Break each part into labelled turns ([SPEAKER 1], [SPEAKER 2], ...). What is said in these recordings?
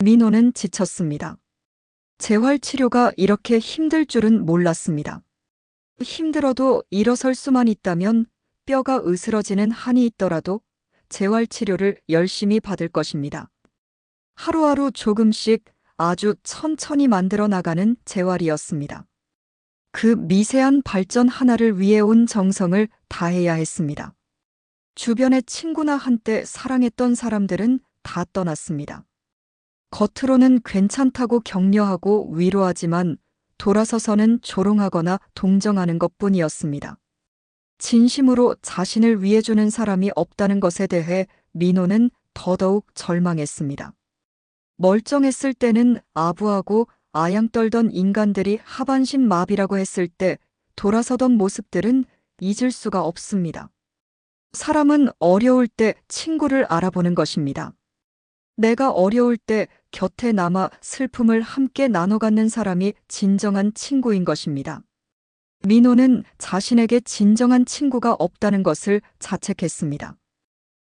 [SPEAKER 1] 민호는 지쳤습니다. 재활치료가 이렇게 힘들 줄은 몰랐습니다. 힘들어도 일어설 수만 있다면 뼈가 으스러지는 한이 있더라도 재활치료를 열심히 받을 것입니다. 하루하루 조금씩 아주 천천히 만들어 나가는 재활이었습니다. 그 미세한 발전 하나를 위해 온 정성을 다해야 했습니다. 주변의 친구나 한때 사랑했던 사람들은 다 떠났습니다. 겉으로는 괜찮다고 격려하고 위로하지만 돌아서서는 조롱하거나 동정하는 것뿐이었습니다. 진심으로 자신을 위해주는 사람이 없다는 것에 대해 민호는 더더욱 절망했습니다. 멀쩡했을 때는 아부하고 아양 떨던 인간들이 하반신 마비라고 했을 때 돌아서던 모습들은 잊을 수가 없습니다. 사람은 어려울 때 친구를 알아보는 것입니다. 내가 어려울 때 곁에 남아 슬픔을 함께 나눠 갖는 사람이 진정한 친구인 것입니다. 민호는 자신에게 진정한 친구가 없다는 것을 자책했습니다.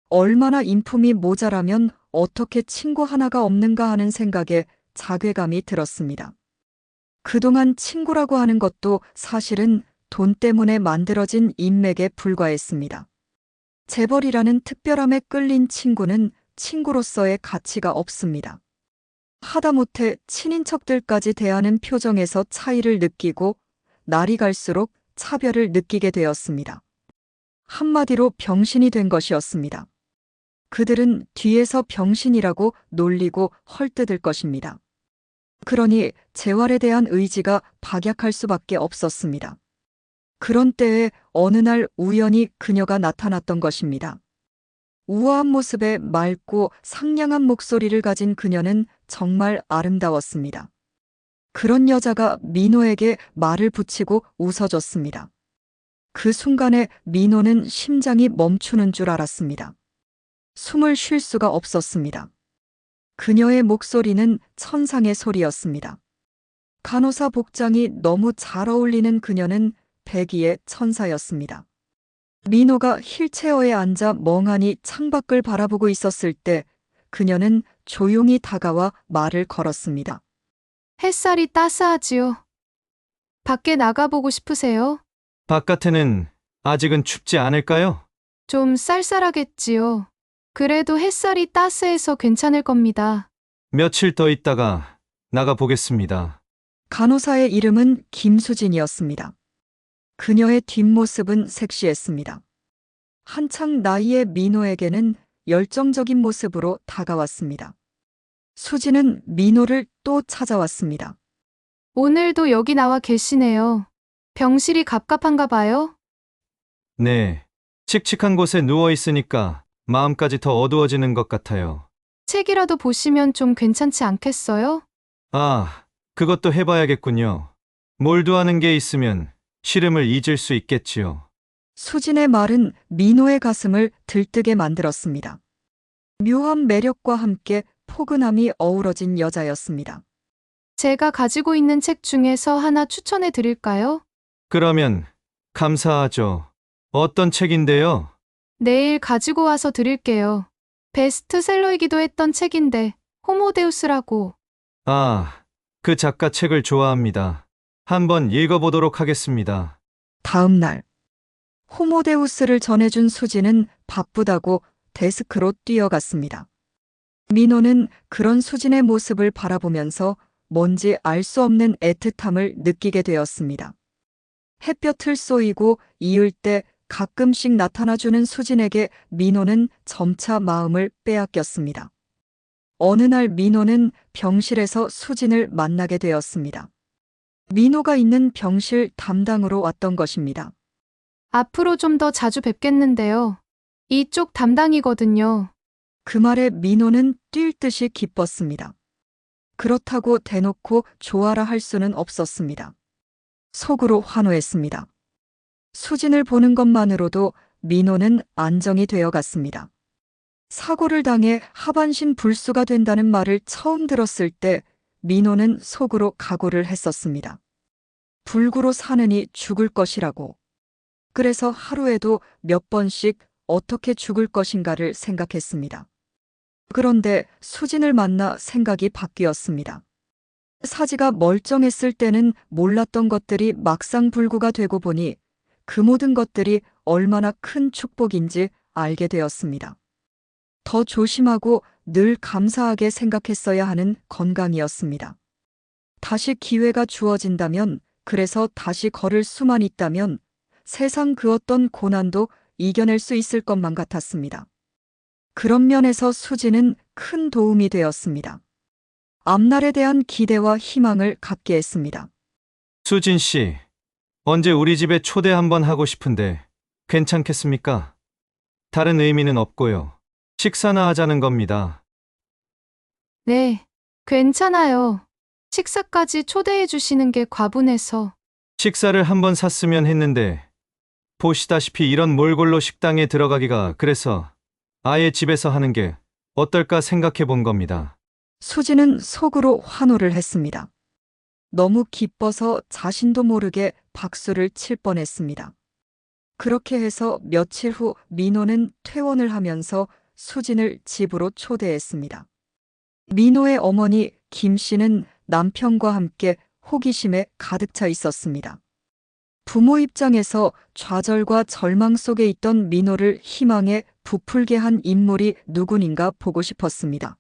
[SPEAKER 1] 얼마나 인품이 모자라면 어떻게 친구 하나가 없는가 하는 생각에 자괴감이 들었습니다. 그동안 친구라고 하는 것도 사실은 돈 때문에 만들어진 인맥에 불과했습니다. 재벌이라는 특별함에 끌린 친구는 친구로서의 가치가 없습니다. 하다못해 친인척들까지 대하는 표정에서 차이를 느끼고 날이 갈수록 차별을 느끼게 되었습니다. 한마디로 병신이 된 것이었습니다. 그들은 뒤에서 병신이라고 놀리고 헐뜯을 것입니다. 그러니 재활에 대한 의지가 박약할 수밖에 없었습니다. 그런 때에 어느 날 우연히 그녀가 나타났던 것입니다. 우아한 모습에 맑고 상냥한 목소리를 가진 그녀는 정말 아름다웠습니다. 그런 여자가 민호에게 말을 붙이고 웃어줬습니다. 그 순간에 민호는 심장이 멈추는 줄 알았습니다. 숨을 쉴 수가 없었습니다. 그녀의 목소리는 천상의 소리였습니다. 간호사 복장이 너무 잘 어울리는 그녀는 백의의 천사였습니다. 민호가 휠체어에 앉아 멍하니 창밖을 바라보고 있었을 때 그녀는 조용히 다가와 말을 걸었습니다.
[SPEAKER 2] 햇살이 따스하지요. 밖에 나가보고 싶으세요?
[SPEAKER 3] 바깥에는 아직은 춥지 않을까요?
[SPEAKER 2] 좀 쌀쌀하겠지요. 그래도 햇살이 따스해서 괜찮을 겁니다.
[SPEAKER 3] 며칠 더 있다가 나가 보겠습니다.
[SPEAKER 1] 간호사의 이름은 김수진이었습니다. 그녀의 뒷모습은 섹시했습니다. 한창 나이의 민호에게는 열정적인 모습으로 다가왔습니다. 수진은 민호를 또 찾아왔습니다.
[SPEAKER 2] 오늘도 여기 나와 계시네요. 병실이 갑갑한가 봐요?
[SPEAKER 3] 네, 칙칙한 곳에 누워 있으니까 마음까지 더 어두워지는 것 같아요.
[SPEAKER 2] 책이라도 보시면 좀 괜찮지 않겠어요?
[SPEAKER 3] 아, 그것도 해봐야겠군요. 몰두하는 게 있으면 시름을 잊을 수 있겠지요.
[SPEAKER 1] 수진의 말은 민호의 가슴을 들뜨게 만들었습니다. 묘한 매력과 함께 포근함이 어우러진 여자였습니다.
[SPEAKER 2] 제가 가지고 있는 책 중에서 하나 추천해 드릴까요?
[SPEAKER 3] 그러면 감사하죠. 어떤 책인데요?
[SPEAKER 2] 내일 가지고 와서 드릴게요. 베스트셀러이기도 했던 책인데, 호모데우스라고.
[SPEAKER 3] 아, 그 작가 책을 좋아합니다. 한번 읽어보도록 하겠습니다.
[SPEAKER 1] 다음 날 호모데우스를 전해준 수진은 바쁘다고 데스크로 뛰어갔습니다. 민호는 그런 수진의 모습을 바라보면서 뭔지 알 수 없는 애틋함을 느끼게 되었습니다. 햇볕을 쏘이고 이을 때 가끔씩 나타나주는 수진에게 민호는 점차 마음을 빼앗겼습니다. 어느 날 민호는 병실에서 수진을 만나게 되었습니다. 민호가 있는 병실 담당으로 왔던 것입니다.
[SPEAKER 2] 앞으로 좀 더 자주 뵙겠는데요. 이쪽 담당이거든요.
[SPEAKER 1] 그 말에 민호는 뛸 듯이 기뻤습니다. 그렇다고 대놓고 좋아라 할 수는 없었습니다. 속으로 환호했습니다. 수진을 보는 것만으로도 민호는 안정이 되어 갔습니다. 사고를 당해 하반신 불수가 된다는 말을 처음 들었을 때 민호는 속으로 각오를 했었습니다. 불구로 사느니 죽을 것이라고. 그래서 하루에도 몇 번씩 어떻게 죽을 것인가를 생각했습니다. 그런데 수진을 만나 생각이 바뀌었습니다. 사지가 멀쩡했을 때는 몰랐던 것들이 막상 불구가 되고 보니 그 모든 것들이 얼마나 큰 축복인지 알게 되었습니다. 더 조심하고 늘 감사하게 생각했어야 하는 건강이었습니다. 다시 기회가 주어진다면, 그래서 다시 걸을 수만 있다면 세상 그 어떤 고난도 이겨낼 수 있을 것만 같았습니다. 그런 면에서 수지는 큰 도움이 되었습니다. 앞날에 대한 기대와 희망을 갖게 했습니다.
[SPEAKER 3] 수진 씨, 언제 우리 집에 초대 한번 하고 싶은데 괜찮겠습니까? 다른 의미는 없고요. 식사나 하자는 겁니다.
[SPEAKER 2] 네, 괜찮아요. 식사까지 초대해 주시는 게 과분해서.
[SPEAKER 3] 식사를 한번 샀으면 했는데 보시다시피 이런 몰골로 식당에 들어가기가 그래서 아예 집에서 하는 게 어떨까 생각해 본 겁니다.
[SPEAKER 1] 수지는 속으로 환호를 했습니다. 너무 기뻐서 자신도 모르게 박수를 칠 뻔했습니다. 그렇게 해서 며칠 후 민호는 퇴원을 하면서 수진을 집으로 초대했습니다. 민호의 어머니 김 씨는 남편과 함께 호기심에 가득 차 있었습니다. 부모 입장에서 좌절과 절망 속에 있던 민호를 희망에 부풀게 한 인물이 누구인가 보고 싶었습니다.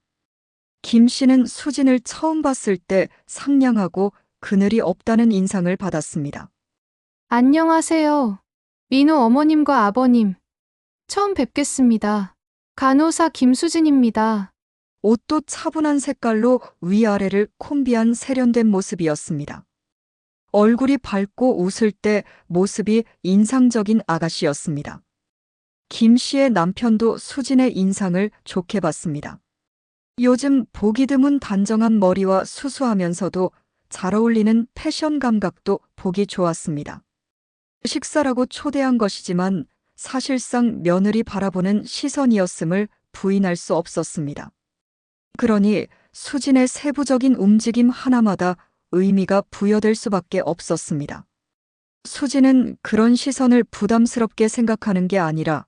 [SPEAKER 1] 김 씨는 수진을 처음 봤을 때 상냥하고 그늘이 없다는 인상을 받았습니다.
[SPEAKER 2] 안녕하세요. 민호 어머님과 아버님. 처음 뵙겠습니다. 간호사 김수진입니다.
[SPEAKER 1] 옷도 차분한 색깔로 위아래를 콤비한 세련된 모습이었습니다. 얼굴이 밝고 웃을 때 모습이 인상적인 아가씨였습니다. 김 씨의 남편도 수진의 인상을 좋게 봤습니다. 요즘 보기 드문 단정한 머리와 수수하면서도 잘 어울리는 패션 감각도 보기 좋았습니다. 식사라고 초대한 것이지만 사실상 며느리 바라보는 시선이었음을 부인할 수 없었습니다. 그러니 수진의 세부적인 움직임 하나마다 의미가 부여될 수밖에 없었습니다. 수진은 그런 시선을 부담스럽게 생각하는 게 아니라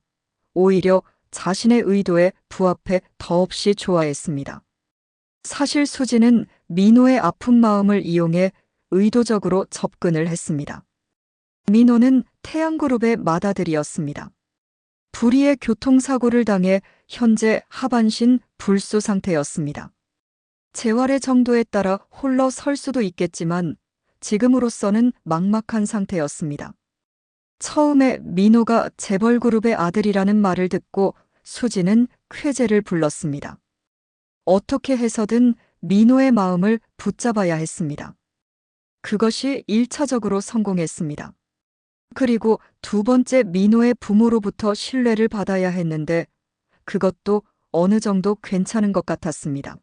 [SPEAKER 1] 오히려 자신의 의도에 부합해 더없이 좋아했습니다. 사실 수진은 민호의 아픈 마음을 이용해 의도적으로 접근을 했습니다. 민호는 태양그룹의 맏아들이었습니다. 불의의 교통사고를 당해 현재 하반신 불수 상태였습니다. 재활의 정도에 따라 홀로 설 수도 있겠지만 지금으로서는 막막한 상태였습니다. 처음에 민호가 재벌그룹의 아들이라는 말을 듣고 수진은 쾌재를 불렀습니다. 어떻게 해서든 민호의 마음을 붙잡아야 했습니다. 그것이 1차적으로 성공했습니다. 그리고 두 번째 민호의 부모로부터 신뢰를 받아야 했는데 그것도 어느 정도 괜찮은 것 같았습니다.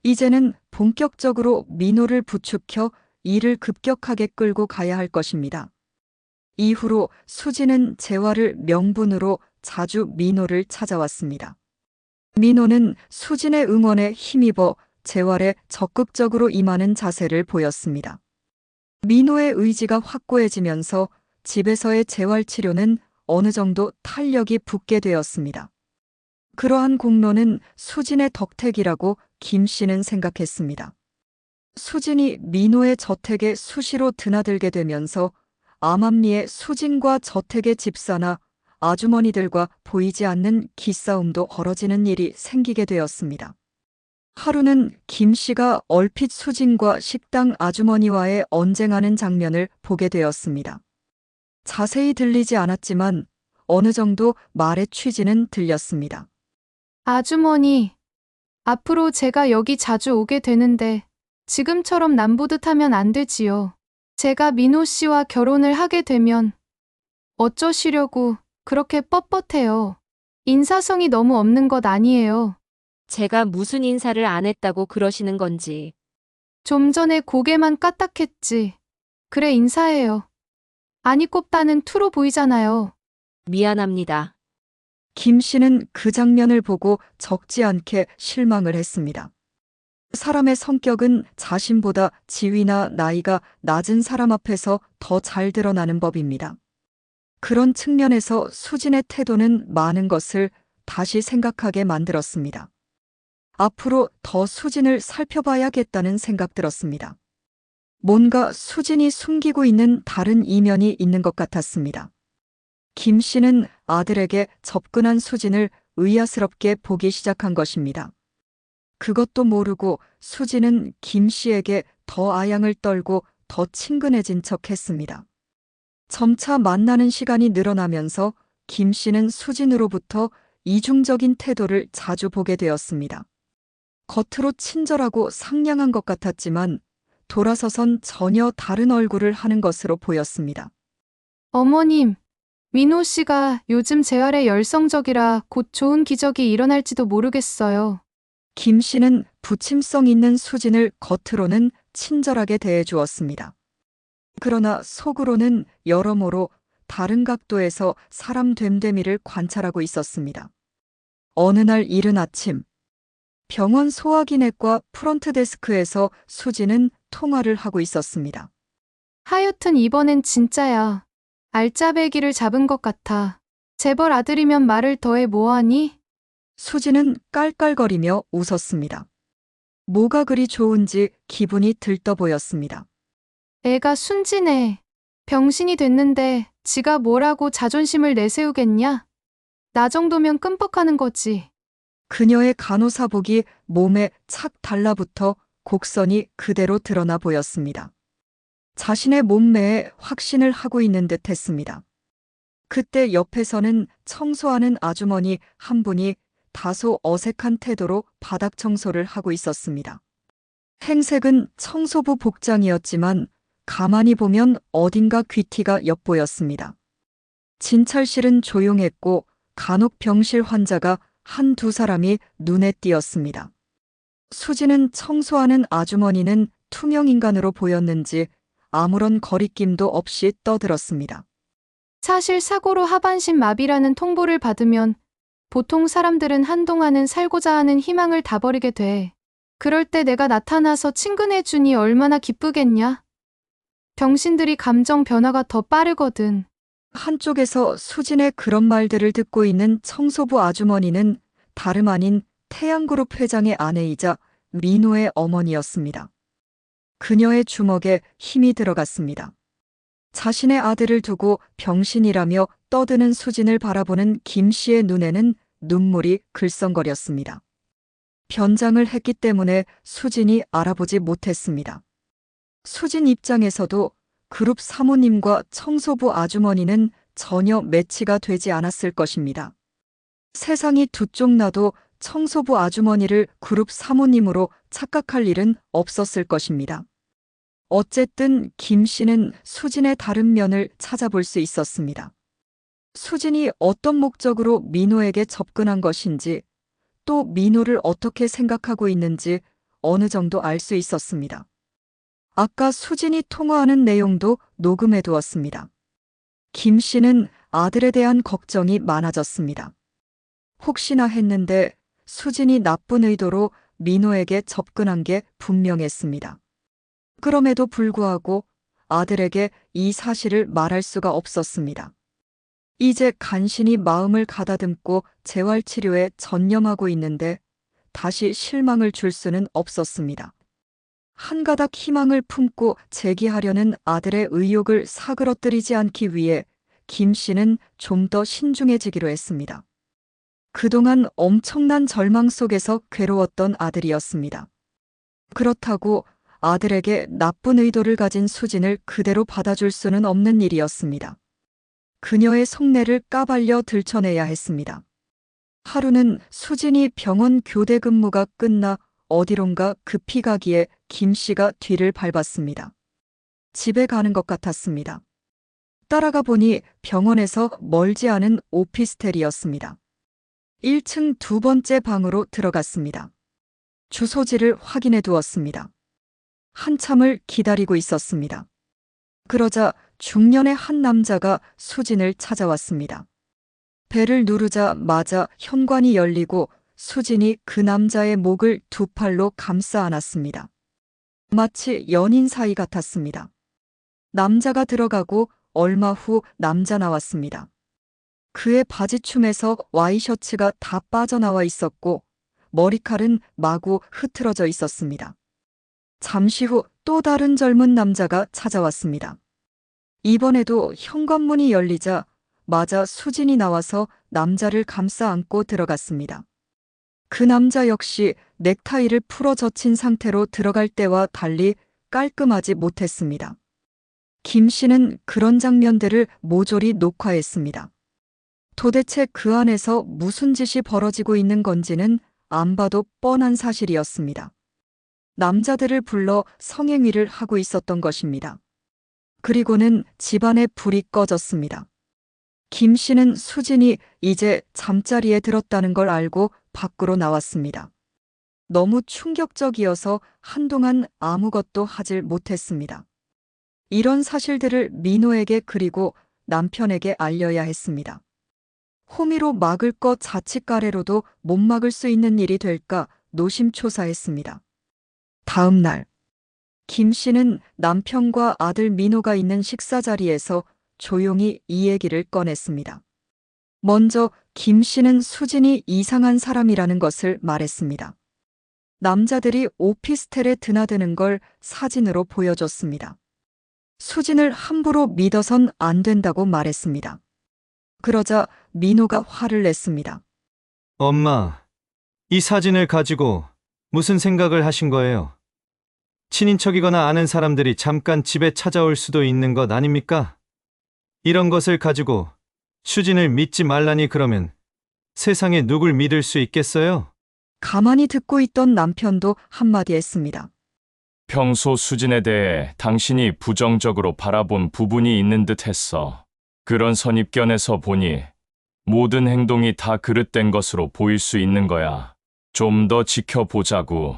[SPEAKER 1] 이제는 본격적으로 민호를 부추겨 일을 급격하게 끌고 가야 할 것입니다. 이후로 수진은 재활을 명분으로 자주 민호를 찾아왔습니다. 민호는 수진의 응원에 힘입어 재활에 적극적으로 임하는 자세를 보였습니다. 민호의 의지가 확고해지면서 집에서의 재활 치료는 어느 정도 탄력이 붙게 되었습니다. 그러한 공로는 수진의 덕택이라고 김 씨는 생각했습니다. 수진이 민호의 저택에 수시로 드나들게 되면서 암암리에 수진과 저택의 집사나 아주머니들과 보이지 않는 기싸움도 벌어지는 일이 생기게 되었습니다. 하루는 김 씨가 얼핏 수진과 식당 아주머니와의 언쟁하는 장면을 보게 되었습니다. 자세히 들리지 않았지만 어느 정도 말의 취지는 들렸습니다.
[SPEAKER 2] 아주머니, 앞으로 제가 여기 자주 오게 되는데 지금처럼 남보듯 하면 안 되지요. 제가 민호 씨와 결혼을 하게 되면 어쩌시려고 그렇게 뻣뻣해요. 인사성이 너무 없는 것 아니에요.
[SPEAKER 4] 제가 무슨 인사를 안 했다고 그러시는 건지.
[SPEAKER 2] 좀 전에 고개만 까딱했지. 그래 인사해요. 아니 꼽다는 투로 보이잖아요.
[SPEAKER 4] 미안합니다.
[SPEAKER 1] 김 씨는 그 장면을 보고 적지 않게 실망을 했습니다. 사람의 성격은 자신보다 지위나 나이가 낮은 사람 앞에서 더 잘 드러나는 법입니다. 그런 측면에서 수진의 태도는 많은 것을 다시 생각하게 만들었습니다. 앞으로 더 수진을 살펴봐야겠다는 생각 들었습니다. 뭔가 수진이 숨기고 있는 다른 이면이 있는 것 같았습니다. 김 씨는 아들에게 접근한 수진을 의아스럽게 보기 시작한 것입니다. 그것도 모르고 수진은 김 씨에게 더 아양을 떨고 더 친근해진 척 했습니다. 점차 만나는 시간이 늘어나면서 김 씨는 수진으로부터 이중적인 태도를 자주 보게 되었습니다. 겉으로 친절하고 상냥한 것 같았지만 돌아서선 전혀 다른 얼굴을 하는 것으로 보였습니다.
[SPEAKER 2] 어머님, 민호 씨가 요즘 재활에 열성적이라 곧 좋은 기적이 일어날지도 모르겠어요.
[SPEAKER 1] 김 씨는 부침성 있는 수진을 겉으로는 친절하게 대해 주었습니다. 그러나 속으로는 여러모로 다른 각도에서 사람 됨됨이를 관찰하고 있었습니다. 어느 날 이른 아침, 병원 소화기내과 프론트 데스크에서 수진은 통화를 하고 있었습니다.
[SPEAKER 2] 하여튼 이번엔 진짜야. 알짜배기를 잡은 것 같아. 재벌 아들이면 말을 더해 뭐하니?
[SPEAKER 1] 수진은 깔깔거리며 웃었습니다. 뭐가 그리 좋은지 기분이 들떠 보였습니다.
[SPEAKER 2] 애가 순진해. 병신이 됐는데 지가 뭐라고 자존심을 내세우겠냐? 나 정도면 끔뻑하는 거지.
[SPEAKER 1] 그녀의 간호사복이 몸에 착 달라붙어 곡선이 그대로 드러나 보였습니다. 자신의 몸매에 확신을 하고 있는 듯 했습니다. 그때 옆에서는 청소하는 아주머니 한 분이 다소 어색한 태도로 바닥 청소를 하고 있었습니다. 행색은 청소부 복장이었지만 가만히 보면 어딘가 귀티가 엿보였습니다. 진찰실은 조용했고 간혹 병실 환자가 한두 사람이 눈에 띄었습니다. 수지는 청소하는 아주머니는 투명인간으로 보였는지 아무런 거리낌도 없이 떠들었습니다.
[SPEAKER 2] 사실 사고로 하반신 마비라는 통보를 받으면 보통 사람들은 한동안은 살고자 하는 희망을 다 버리게 돼. 그럴 때 내가 나타나서 친근해주니 얼마나 기쁘겠냐? 병신들이 감정 변화가 더 빠르거든.
[SPEAKER 1] 한쪽에서 수진의 그런 말들을 듣고 있는 청소부 아주머니는 다름 아닌 태양그룹 회장의 아내이자 민호의 어머니였습니다. 그녀의 주먹에 힘이 들어갔습니다. 자신의 아들을 두고 병신이라며 떠드는 수진을 바라보는 김 씨의 눈에는 눈물이 글썽거렸습니다. 변장을 했기 때문에 수진이 알아보지 못했습니다. 수진 입장에서도 그룹 사모님과 청소부 아주머니는 전혀 매치가 되지 않았을 것입니다. 세상이 두 쪽 나도 청소부 아주머니를 그룹 사모님으로 착각할 일은 없었을 것입니다. 어쨌든 김 씨는 수진의 다른 면을 찾아볼 수 있었습니다. 수진이 어떤 목적으로 민호에게 접근한 것인지, 또 민호를 어떻게 생각하고 있는지 어느 정도 알 수 있었습니다. 아까 수진이 통화하는 내용도 녹음해 두었습니다. 김 씨는 아들에 대한 걱정이 많아졌습니다. 혹시나 했는데 수진이 나쁜 의도로 민호에게 접근한 게 분명했습니다. 그럼에도 불구하고 아들에게 이 사실을 말할 수가 없었습니다. 이제 간신히 마음을 가다듬고 재활치료에 전념하고 있는데 다시 실망을 줄 수는 없었습니다. 한 가닥 희망을 품고 제기하려는 아들의 의욕을 사그러뜨리지 않기 위해 김 씨는 좀 더 신중해지기로 했습니다. 그동안 엄청난 절망 속에서 괴로웠던 아들이었습니다. 그렇다고 아들에게 나쁜 의도를 가진 수진을 그대로 받아줄 수는 없는 일이었습니다. 그녀의 속내를 까발려 들춰내야 했습니다. 하루는 수진이 병원 교대 근무가 끝나 어디론가 급히 가기에 김 씨가 뒤를 밟았습니다. 집에 가는 것 같았습니다. 따라가 보니 병원에서 멀지 않은 오피스텔이었습니다. 1층 두 번째 방으로 들어갔습니다. 주소지를 확인해 두었습니다. 한참을 기다리고 있었습니다. 그러자 중년의 한 남자가 수진을 찾아왔습니다. 벨을 누르자마자 현관이 열리고 수진이 그 남자의 목을 두 팔로 감싸 안았습니다. 마치 연인 사이 같았습니다. 남자가 들어가고 얼마 후 남자 나왔습니다. 그의 바지춤에서 와이셔츠가 다 빠져나와 있었고 머리칼은 마구 흐트러져 있었습니다. 잠시 후 또 다른 젊은 남자가 찾아왔습니다. 이번에도 현관문이 열리자 맞아 수진이 나와서 남자를 감싸 안고 들어갔습니다. 그 남자 역시 넥타이를 풀어 젖힌 상태로 들어갈 때와 달리 깔끔하지 못했습니다. 김 씨는 그런 장면들을 모조리 녹화했습니다. 도대체 그 안에서 무슨 짓이 벌어지고 있는 건지는 안 봐도 뻔한 사실이었습니다. 남자들을 불러 성행위를 하고 있었던 것입니다. 그리고는 집안에 불이 꺼졌습니다. 김 씨는 수진이 이제 잠자리에 들었다는 걸 알고 밖으로 나왔습니다. 너무 충격적이어서 한동안 아무것도 하질 못했습니다. 이런 사실들을 민호에게 그리고 남편에게 알려야 했습니다. 호미로 막을 것 자칫가래로도 못 막을 수 있는 일이 될까 노심초사했습니다. 다음 날, 김 씨는 남편과 아들 민호가 있는 식사 자리에서 조용히 이 얘기를 꺼냈습니다. 먼저 김 씨는 수진이 이상한 사람이라는 것을 말했습니다. 남자들이 오피스텔에 드나드는 걸 사진으로 보여줬습니다. 수진을 함부로 믿어선 안 된다고 말했습니다. 그러자 민호가 화를 냈습니다.
[SPEAKER 3] 엄마, 이 사진을 가지고 무슨 생각을 하신 거예요? 친인척이거나 아는 사람들이 잠깐 집에 찾아올 수도 있는 것 아닙니까? 이런 것을 가지고 수진을 믿지 말라니 그러면 세상에 누굴 믿을 수 있겠어요?
[SPEAKER 1] 가만히 듣고 있던 남편도 한마디 했습니다.
[SPEAKER 5] 평소 수진에 대해 당신이 부정적으로 바라본 부분이 있는 듯 했어. 그런 선입견에서 보니 모든 행동이 다 그릇된 것으로 보일 수 있는 거야. 좀 더 지켜보자고.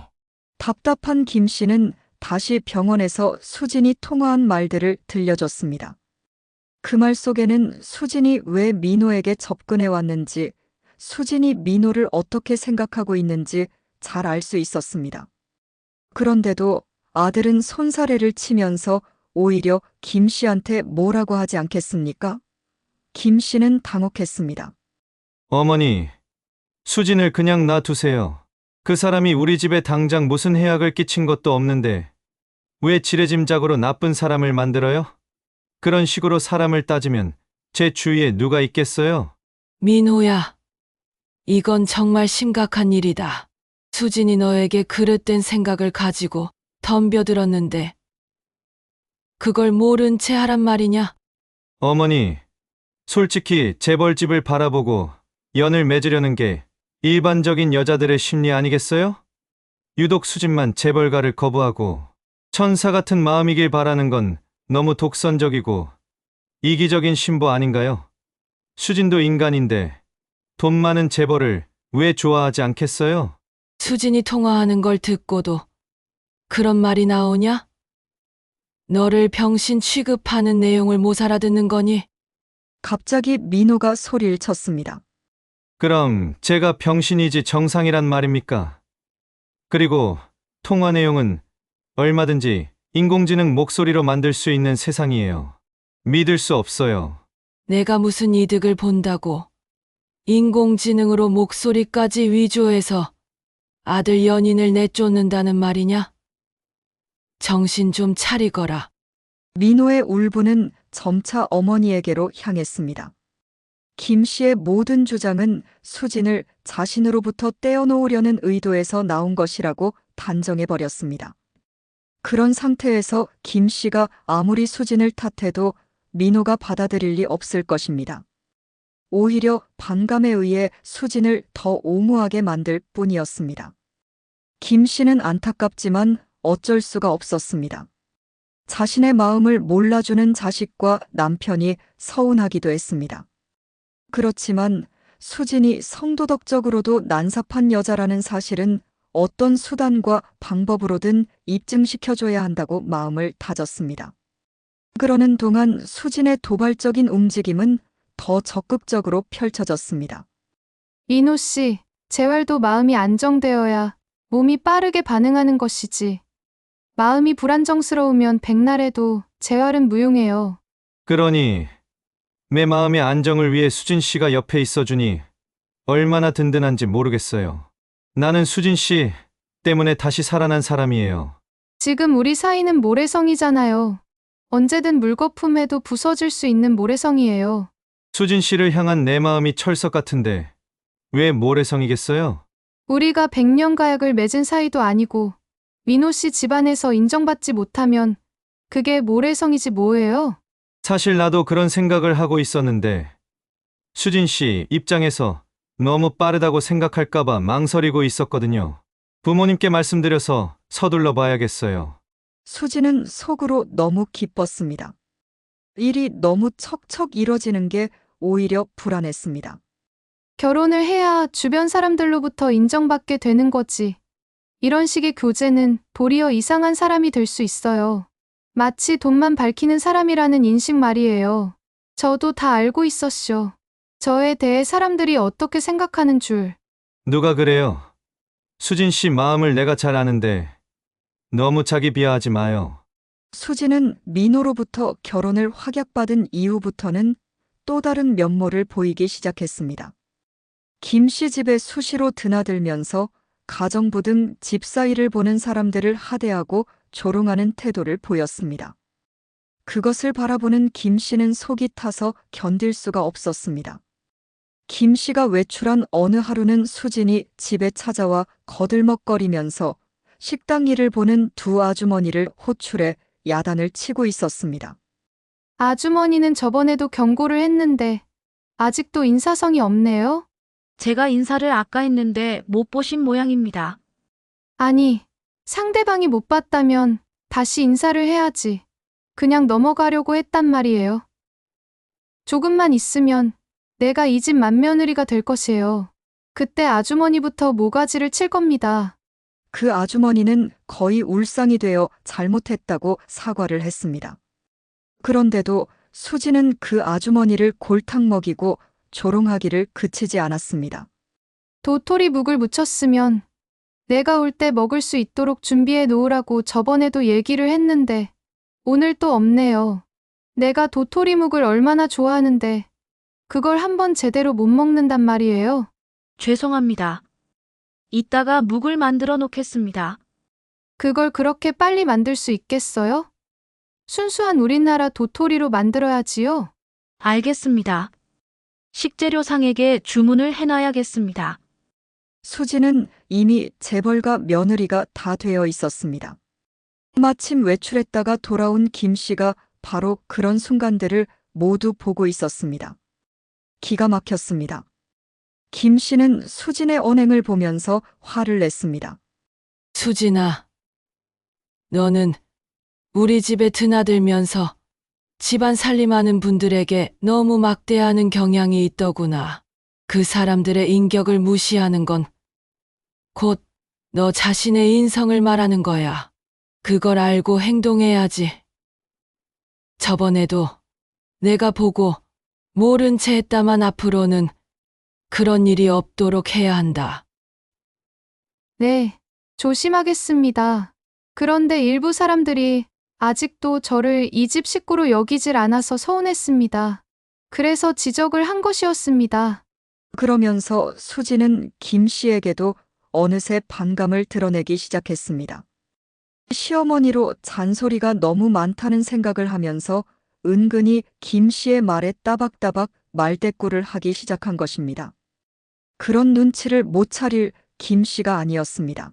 [SPEAKER 1] 답답한 김 씨는 다시 병원에서 수진이 통화한 말들을 들려줬습니다. 그 말 속에는 수진이 왜 민호에게 접근해 왔는지, 수진이 민호를 어떻게 생각하고 있는지 잘 알 수 있었습니다. 그런데도 아들은 손사래를 치면서 오히려 김 씨한테 뭐라고 하지 않겠습니까? 김 씨는 당혹했습니다.
[SPEAKER 3] 어머니, 수진을 그냥 놔두세요. 그 사람이 우리 집에 당장 무슨 해악을 끼친 것도 없는데 왜 지레짐작으로 나쁜 사람을 만들어요? 그런 식으로 사람을 따지면 제 주위에 누가 있겠어요?
[SPEAKER 6] 민호야, 이건 정말 심각한 일이다. 수진이 너에게 그릇된 생각을 가지고 덤벼들었는데 그걸 모른 채 하란 말이냐?
[SPEAKER 3] 어머니, 솔직히 재벌집을 바라보고 연을 맺으려는 게 일반적인 여자들의 심리 아니겠어요? 유독 수진만 재벌가를 거부하고 천사 같은 마음이길 바라는 건 너무 독선적이고 이기적인 신부 아닌가요? 수진도 인간인데 돈 많은 재벌을 왜 좋아하지 않겠어요?
[SPEAKER 6] 수진이 통화하는 걸 듣고도 그런 말이 나오냐? 너를 병신 취급하는 내용을 못 알아듣는 거니?
[SPEAKER 1] 갑자기 민호가 소리를 쳤습니다.
[SPEAKER 3] 그럼 제가 병신이지 정상이란 말입니까? 그리고 통화 내용은 얼마든지 인공지능 목소리로 만들 수 있는 세상이에요. 믿을 수 없어요.
[SPEAKER 6] 내가 무슨 이득을 본다고 인공지능으로 목소리까지 위조해서 아들 연인을 내쫓는다는 말이냐? 정신 좀 차리거라.
[SPEAKER 1] 민호의 울분은 점차 어머니에게로 향했습니다. 김 씨의 모든 주장은 수진을 자신으로부터 떼어놓으려는 의도에서 나온 것이라고 단정해버렸습니다. 그런 상태에서 김 씨가 아무리 수진을 탓해도 민호가 받아들일 리 없을 것입니다. 오히려 반감에 의해 수진을 더 옹호하게 만들 뿐이었습니다. 김 씨는 안타깝지만 어쩔 수가 없었습니다. 자신의 마음을 몰라주는 자식과 남편이 서운하기도 했습니다. 그렇지만 수진이 성도덕적으로도 난삽한 여자라는 사실은 어떤 수단과 방법으로든 입증시켜줘야 한다고 마음을 다졌습니다. 그러는 동안 수진의 도발적인 움직임은 더 적극적으로 펼쳐졌습니다.
[SPEAKER 2] 민호 씨, 재활도 마음이 안정되어야 몸이 빠르게 반응하는 것이지. 마음이 불안정스러우면 백날해도 재활은 무용해요.
[SPEAKER 3] 그러니 내 마음의 안정을 위해 수진 씨가 옆에 있어주니 얼마나 든든한지 모르겠어요. 나는 수진 씨 때문에 다시 살아난 사람이에요.
[SPEAKER 2] 지금 우리 사이는 모래성이잖아요. 언제든 물거품해도 부서질 수 있는 모래성이에요.
[SPEAKER 3] 수진 씨를 향한 내 마음이 철석 같은데 왜 모래성이겠어요?
[SPEAKER 2] 우리가 100년 가약을 맺은 사이도 아니고 민호 씨 집안에서 인정받지 못하면 그게 모래성이지 뭐예요?
[SPEAKER 3] 사실 나도 그런 생각을 하고 있었는데 수진 씨 입장에서 너무 빠르다고 생각할까봐 망설이고 있었거든요. 부모님께 말씀드려서 서둘러 봐야겠어요.
[SPEAKER 1] 수지는 속으로 너무 기뻤습니다. 일이 너무 척척 이뤄지는 게 오히려 불안했습니다.
[SPEAKER 2] 결혼을 해야 주변 사람들로부터 인정받게 되는 거지. 이런 식의 교제는 도리어 이상한 사람이 될 수 있어요. 마치 돈만 밝히는 사람이라는 인식 말이에요. 저도 다 알고 있었쇼. 저에 대해 사람들이 어떻게 생각하는 줄.
[SPEAKER 3] 누가 그래요? 수진 씨 마음을 내가 잘 아는데 너무 자기 비하하지 마요.
[SPEAKER 1] 수지는 민호로부터 결혼을 확약받은 이후부터는 또 다른 면모를 보이기 시작했습니다. 김 씨 집에 수시로 드나들면서 가정부 등 집사일을 보는 사람들을 하대하고 조롱하는 태도를 보였습니다. 그것을 바라보는 김 씨는 속이 타서 견딜 수가 없었습니다. 김 씨가 외출한 어느 하루는 수진이 집에 찾아와 거들먹거리면서 식당 일을 보는 두 아주머니를 호출해 야단을 치고 있었습니다.
[SPEAKER 2] 아주머니는 저번에도 경고를 했는데 아직도 인사성이 없네요?
[SPEAKER 7] 제가 인사를 아까 했는데 못 보신 모양입니다.
[SPEAKER 2] 아니, 상대방이 못 봤다면 다시 인사를 해야지. 그냥 넘어가려고 했단 말이에요. 조금만 있으면 내가 이 집 맏며느리가 될 것이에요. 그때 아주머니부터 모가지를 칠 겁니다.
[SPEAKER 1] 그 아주머니는 거의 울상이 되어 잘못했다고 사과를 했습니다. 그런데도 수지는 그 아주머니를 골탕 먹이고 조롱하기를 그치지 않았습니다.
[SPEAKER 2] 도토리 묵을 묻혔으면 내가 올 때 먹을 수 있도록 준비해 놓으라고 저번에도 얘기를 했는데 오늘 또 없네요. 내가 도토리 묵을 얼마나 좋아하는데 그걸 한번 제대로 못 먹는단 말이에요.
[SPEAKER 7] 죄송합니다. 이따가 묵을 만들어 놓겠습니다.
[SPEAKER 2] 그걸 그렇게 빨리 만들 수 있겠어요? 순수한 우리나라 도토리로 만들어야지요.
[SPEAKER 7] 알겠습니다. 식재료상에게 주문을 해놔야겠습니다.
[SPEAKER 1] 수지는 이미 재벌가 며느리가 다 되어 있었습니다. 마침 외출했다가 돌아온 김 씨가 바로 그런 순간들을 모두 보고 있었습니다. 기가 막혔습니다. 김 씨는 수진의 언행을 보면서 화를 냈습니다.
[SPEAKER 6] 수진아, 너는 우리 집에 드나들면서 집안 살림하는 분들에게 너무 막대하는 경향이 있더구나. 그 사람들의 인격을 무시하는 건 곧 너 자신의 인성을 말하는 거야. 그걸 알고 행동해야지. 저번에도 내가 보고 모른 채 했다만 앞으로는 그런 일이 없도록 해야 한다.
[SPEAKER 2] 네, 조심하겠습니다. 그런데 일부 사람들이 아직도 저를 이 집 식구로 여기질 않아서 서운했습니다. 그래서 지적을 한 것이었습니다.
[SPEAKER 1] 그러면서 수지는 김 씨에게도 어느새 반감을 드러내기 시작했습니다. 시어머니로 잔소리가 너무 많다는 생각을 하면서 은근히 김 씨의 말에 따박따박 말대꾸를 하기 시작한 것입니다. 그런 눈치를 못 차릴 김 씨가 아니었습니다.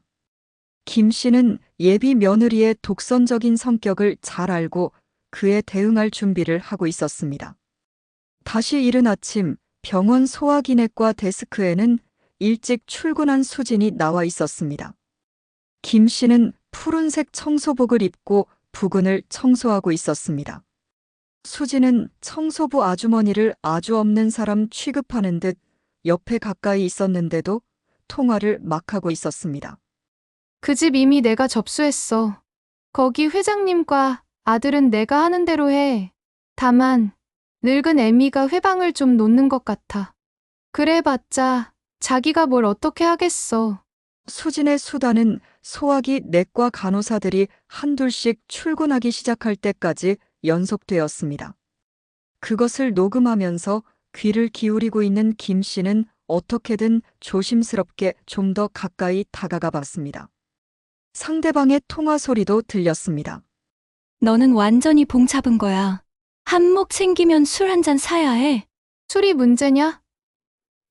[SPEAKER 1] 김 씨는 예비 며느리의 독선적인 성격을 잘 알고 그에 대응할 준비를 하고 있었습니다. 다시 이른 아침 병원 소화기내과 데스크에는 일찍 출근한 수진이 나와 있었습니다. 김 씨는 푸른색 청소복을 입고 부근을 청소하고 있었습니다. 수진은 청소부 아주머니를 아주 없는 사람 취급하는 듯 옆에 가까이 있었는데도 통화를 막 하고 있었습니다.
[SPEAKER 2] 그 집 이미 내가 접수했어. 거기 회장님과 아들은 내가 하는 대로 해. 다만 늙은 애미가 회방을 좀 놓는 것 같아. 그래봤자 자기가 뭘 어떻게 하겠어.
[SPEAKER 1] 수진의 수다는 소화기 내과 간호사들이 한둘씩 출근하기 시작할 때까지 연속되었습니다. 그것을 녹음하면서 귀를 기울이고 있는 김 씨는 어떻게든 조심스럽게 좀 더 가까이 다가가 봤습니다. 상대방의 통화 소리도 들렸습니다.
[SPEAKER 8] 너는 완전히 봉 잡은 거야. 한몫 생기면 술 한 잔 사야 해.
[SPEAKER 2] 술이 문제냐?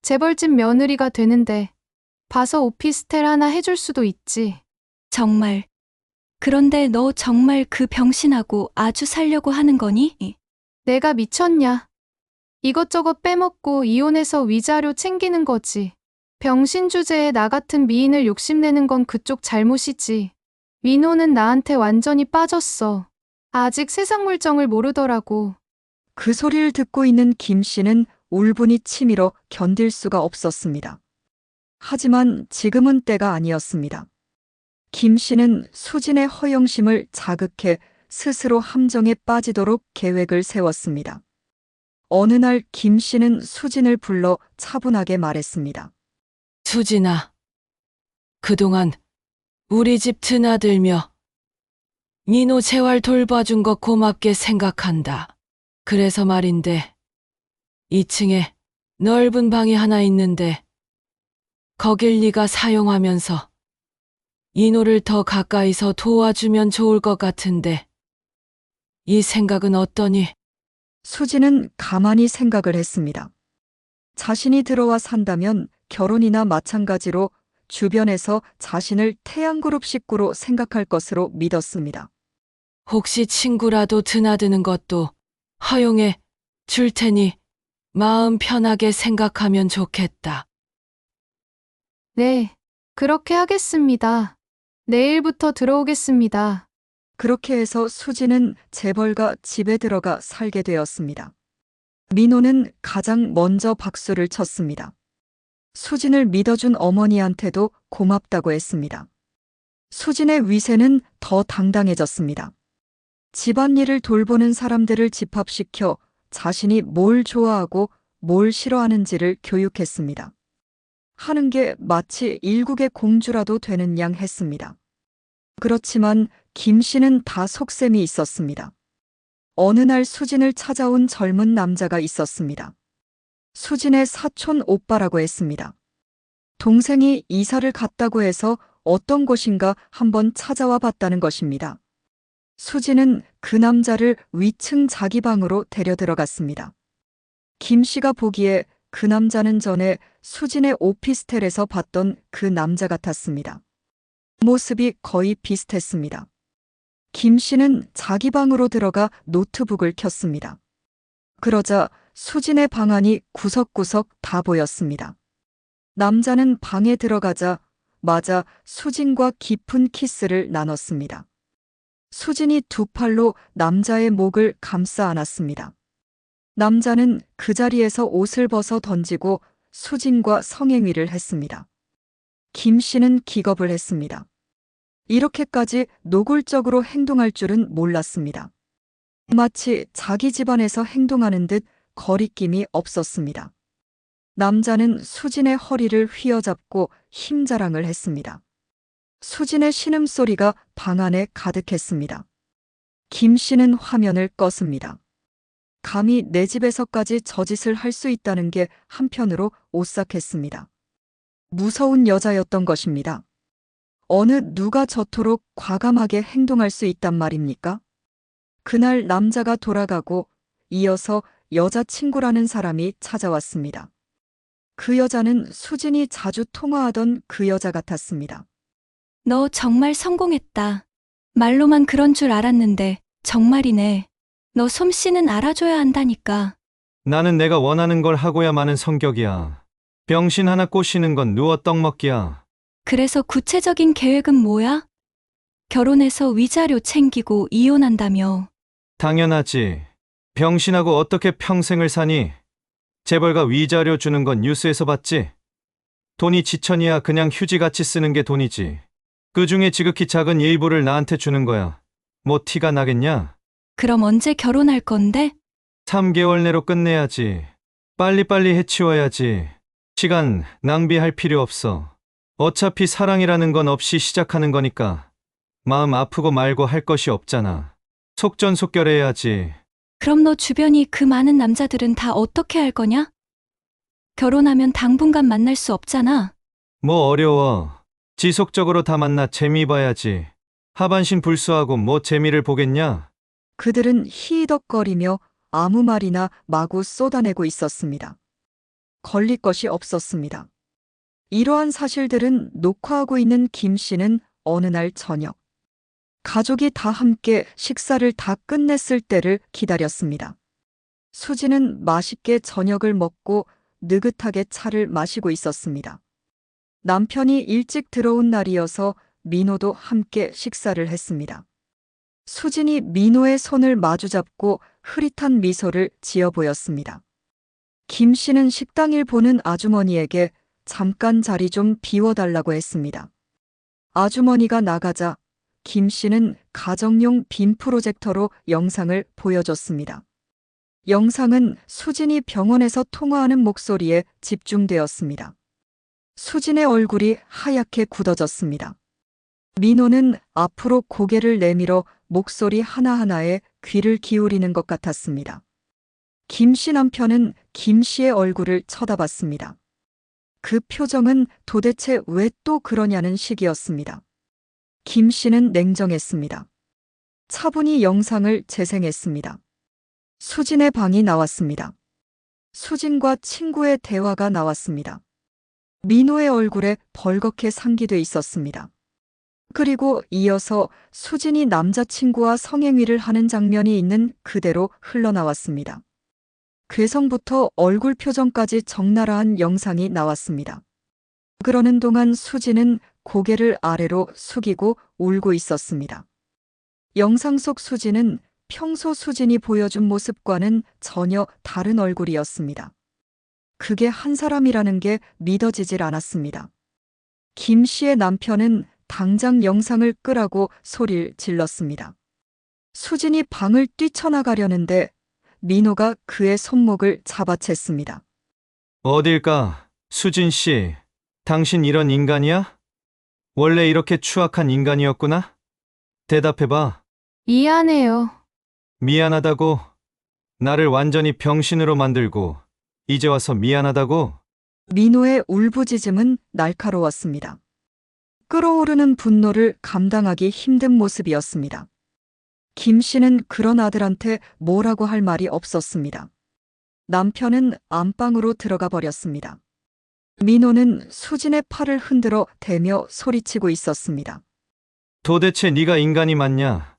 [SPEAKER 2] 재벌집 며느리가 되는데 봐서 오피스텔 하나 해줄 수도 있지.
[SPEAKER 8] 정말. 그런데 너 정말 그 병신하고 아주 살려고 하는 거니?
[SPEAKER 2] 내가 미쳤냐? 이것저것 빼먹고 이혼해서 위자료 챙기는 거지. 병신 주제에 나 같은 미인을 욕심내는 건 그쪽 잘못이지. 민호는 나한테 완전히 빠졌어. 아직 세상 물정을 모르더라고.
[SPEAKER 1] 그 소리를 듣고 있는 김 씨는 울분이 치밀어 견딜 수가 없었습니다. 하지만 지금은 때가 아니었습니다. 김 씨는 수진의 허영심을 자극해 스스로 함정에 빠지도록 계획을 세웠습니다. 어느 날 김 씨는 수진을 불러 차분하게 말했습니다.
[SPEAKER 6] 수진아, 그동안 우리 집 드나들며 민호 재활 돌봐준 거 고맙게 생각한다. 그래서 말인데 2층에 넓은 방이 하나 있는데 거길 네가 사용하면서 인호를 더 가까이서 도와주면 좋을 것 같은데 이 생각은 어떠니?
[SPEAKER 1] 수진은 가만히 생각을 했습니다. 자신이 들어와 산다면 결혼이나 마찬가지로 주변에서 자신을 태양그룹 식구로 생각할 것으로 믿었습니다.
[SPEAKER 6] 혹시 친구라도 드나드는 것도 허용해 줄 테니 마음 편하게 생각하면 좋겠다.
[SPEAKER 2] 네, 그렇게 하겠습니다. 내일부터 들어오겠습니다.
[SPEAKER 1] 그렇게 해서 수진은 재벌가 집에 들어가 살게 되었습니다. 민호는 가장 먼저 박수를 쳤습니다. 수진을 믿어준 어머니한테도 고맙다고 했습니다. 수진의 위세는 더 당당해졌습니다. 집안일을 돌보는 사람들을 집합시켜 자신이 뭘 좋아하고 뭘 싫어하는지를 교육했습니다. 하는 게 마치 일국의 공주라도 되는 양 했습니다. 그렇지만 김 씨는 다 속셈이 있었습니다. 어느 날 수진을 찾아온 젊은 남자가 있었습니다. 수진의 사촌 오빠라고 했습니다. 동생이 이사를 갔다고 해서 어떤 곳인가 한번 찾아와 봤다는 것입니다. 수진은 그 남자를 위층 자기 방으로 데려 들어갔습니다. 김 씨가 보기에 그 남자는 전에 수진의 오피스텔에서 봤던 그 남자 같았습니다. 모습이 거의 비슷했습니다. 김 씨는 자기 방으로 들어가 노트북을 켰습니다. 그러자 수진의 방안이 구석구석 다 보였습니다. 남자는 방에 들어가자 마자 수진과 깊은 키스를 나눴습니다. 수진이 두 팔로 남자의 목을 감싸 안았습니다. 남자는 그 자리에서 옷을 벗어 던지고 수진과 성행위를 했습니다. 김 씨는 기겁을 했습니다. 이렇게까지 노골적으로 행동할 줄은 몰랐습니다. 마치 자기 집안에서 행동하는 듯 거리낌이 없었습니다. 남자는 수진의 허리를 휘어잡고 힘자랑을 했습니다. 수진의 신음소리가 방 안에 가득했습니다. 김 씨는 화면을 껐습니다. 감히 내 집에서까지 저짓을 할 수 있다는 게 한편으로 오싹했습니다. 무서운 여자였던 것입니다. 어느 누가 저토록 과감하게 행동할 수 있단 말입니까? 그날 남자가 돌아가고 이어서 여자친구라는 사람이 찾아왔습니다. 그 여자는 수진이 자주 통화하던 그 여자 같았습니다.
[SPEAKER 8] 너 정말 성공했다. 말로만 그런 줄 알았는데 정말이네. 너 솜씨는 알아줘야 한다니까.
[SPEAKER 3] 나는 내가 원하는 걸 하고야 마는 성격이야. 병신 하나 꼬시는 건 누워 떡 먹기야.
[SPEAKER 8] 그래서 구체적인 계획은 뭐야? 결혼해서 위자료 챙기고 이혼한다며.
[SPEAKER 3] 당연하지. 병신하고 어떻게 평생을 사니? 재벌가 위자료 주는 건 뉴스에서 봤지? 돈이 지천이야 그냥 휴지같이 쓰는 게 돈이지. 그중에 지극히 작은 일부를 나한테 주는 거야. 뭐 티가 나겠냐?
[SPEAKER 8] 그럼 언제 결혼할 건데?
[SPEAKER 3] 3개월 내로 끝내야지. 빨리빨리 해치워야지. 시간 낭비할 필요 없어. 어차피 사랑이라는 건 없이 시작하는 거니까. 마음 아프고 말고 할 것이 없잖아. 속전속결해야지.
[SPEAKER 8] 그럼 너 주변이 그 많은 남자들은 다 어떻게 할 거냐? 결혼하면 당분간 만날 수 없잖아.
[SPEAKER 3] 뭐 어려워. 지속적으로 다 만나 재미 봐야지. 하반신 불수하고 뭐 재미를 보겠냐?
[SPEAKER 1] 그들은 히덕거리며 아무 말이나 마구 쏟아내고 있었습니다. 걸릴 것이 없었습니다. 이러한 사실들은 녹화하고 있는 김 씨는 어느 날 저녁, 가족이 다 함께 식사를 다 끝냈을 때를 기다렸습니다. 수지는 맛있게 저녁을 먹고 느긋하게 차를 마시고 있었습니다. 남편이 일찍 들어온 날이어서 민호도 함께 식사를 했습니다. 수진이 민호의 손을 마주잡고 흐릿한 미소를 지어 보였습니다. 김 씨는 식당 일 보는 아주머니에게 잠깐 자리 좀 비워달라고 했습니다. 아주머니가 나가자 김 씨는 가정용 빔 프로젝터로 영상을 보여줬습니다. 영상은 수진이 병원에서 통화하는 목소리에 집중되었습니다. 수진의 얼굴이 하얗게 굳어졌습니다. 민호는 앞으로 고개를 내밀어 목소리 하나하나에 귀를 기울이는 것 같았습니다. 김 씨 남편은 김 씨의 얼굴을 쳐다봤습니다. 그 표정은 도대체 왜 또 그러냐는 식이었습니다. 김 씨는 냉정했습니다. 차분히 영상을 재생했습니다. 수진의 방이 나왔습니다. 수진과 친구의 대화가 나왔습니다. 민호의 얼굴에 벌겋게 상기돼 있었습니다. 그리고 이어서 수진이 남자친구와 성행위를 하는 장면이 있는 그대로 흘러나왔습니다. 괴성부터 얼굴 표정까지 적나라한 영상이 나왔습니다. 그러는 동안 수진은 고개를 아래로 숙이고 울고 있었습니다. 영상 속 수진은 평소 수진이 보여준 모습과는 전혀 다른 얼굴이었습니다. 그게 한 사람이라는 게 믿어지질 않았습니다. 김 씨의 남편은 당장 영상을 끄라고 소리를 질렀습니다. 수진이 방을 뛰쳐나가려는데 민호가 그의 손목을 잡아챘습니다.
[SPEAKER 3] 어딜까? 수진 씨, 당신 이런 인간이야? 원래 이렇게 추악한 인간이었구나? 대답해봐.
[SPEAKER 2] 미안해요.
[SPEAKER 3] 미안하다고? 나를 완전히 병신으로 만들고 이제 와서 미안하다고?
[SPEAKER 1] 민호의 울부짖음은 날카로웠습니다. 끓어오르는 분노를 감당하기 힘든 모습이었습니다. 김 씨는 그런 아들한테 뭐라고 할 말이 없었습니다. 남편은 안방으로 들어가 버렸습니다. 민호는 수진의 팔을 흔들어 대며 소리치고 있었습니다.
[SPEAKER 3] 도대체 네가 인간이 맞냐?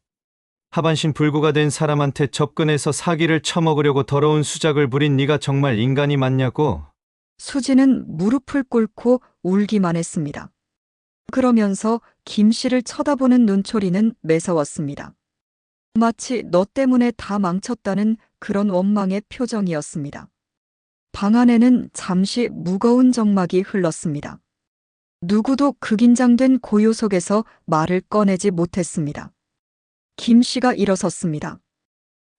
[SPEAKER 3] 하반신 불구가 된 사람한테 접근해서 사기를 쳐먹으려고 더러운 수작을 부린 네가 정말 인간이 맞냐고?
[SPEAKER 1] 수진은 무릎을 꿇고 울기만 했습니다. 그러면서 김 씨를 쳐다보는 눈초리는 매서웠습니다. 마치 너 때문에 다 망쳤다는 그런 원망의 표정이었습니다. 방 안에는 잠시 무거운 정막이 흘렀습니다. 누구도 그 긴장된 고요 속에서 말을 꺼내지 못했습니다. 김 씨가 일어섰습니다.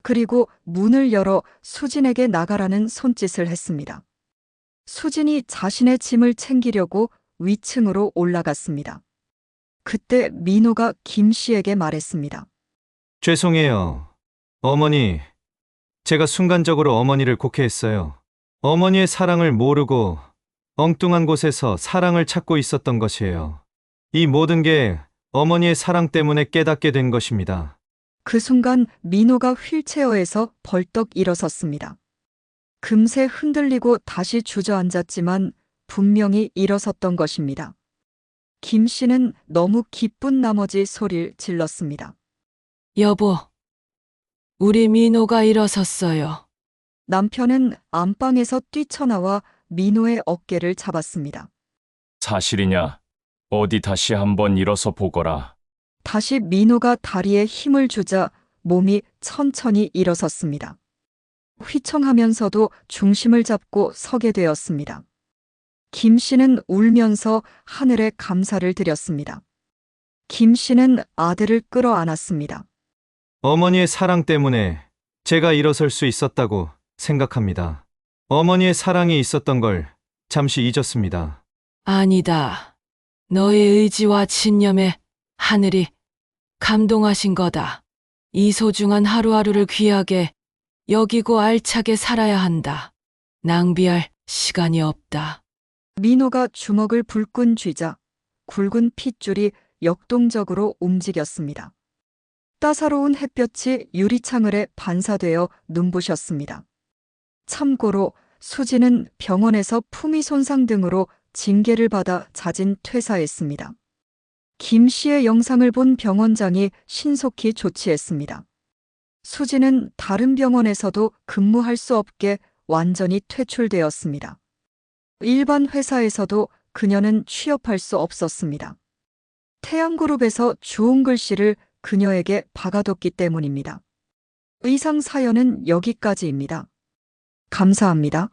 [SPEAKER 1] 그리고 문을 열어 수진에게 나가라는 손짓을 했습니다. 수진이 자신의 짐을 챙기려고 위층으로 올라갔습니다. 그때 민호가 김 씨에게 말했습니다.
[SPEAKER 3] 죄송해요. 어머니, 제가 순간적으로 어머니를 곡해했어요. 어머니의 사랑을 모르고 엉뚱한 곳에서 사랑을 찾고 있었던 것이에요. 이 모든 게 어머니의 사랑 때문에 깨닫게 된 것입니다.
[SPEAKER 1] 그 순간 민호가 휠체어에서 벌떡 일어섰습니다. 금세 흔들리고 다시 주저앉았지만 분명히 일어섰던 것입니다. 김 씨는 너무 기쁜 나머지 소리를 질렀습니다.
[SPEAKER 6] 여보, 우리 민호가 일어섰어요.
[SPEAKER 1] 남편은 안방에서 뛰쳐나와 민호의 어깨를 잡았습니다.
[SPEAKER 5] 사실이냐? 어디 다시 한번 일어서 보거라.
[SPEAKER 1] 다시 민호가 다리에 힘을 주자 몸이 천천히 일어섰습니다. 휘청하면서도 중심을 잡고 서게 되었습니다. 김 씨는 울면서 하늘에 감사를 드렸습니다. 김 씨는 아들을 끌어안았습니다.
[SPEAKER 3] 어머니의 사랑 때문에 제가 일어설 수 있었다고 생각합니다. 어머니의 사랑이 있었던 걸 잠시 잊었습니다.
[SPEAKER 6] 아니다. 너의 의지와 신념에 하늘이 감동하신 거다. 이 소중한 하루하루를 귀하게 여기고 알차게 살아야 한다. 낭비할 시간이 없다.
[SPEAKER 1] 민호가 주먹을 불끈 쥐자 굵은 핏줄이 역동적으로 움직였습니다. 따사로운 햇볕이 유리창을에 반사되어 눈부셨습니다. 참고로 수지는 병원에서 품위 손상 등으로 징계를 받아 자진 퇴사했습니다. 김 씨의 영상을 본 병원장이 신속히 조치했습니다. 수지는 다른 병원에서도 근무할 수 없게 완전히 퇴출되었습니다. 일반 회사에서도 그녀는 취업할 수 없었습니다. 태양그룹에서 좋은 글씨를 그녀에게 박아뒀기 때문입니다. 의상 사연은 여기까지입니다. 감사합니다.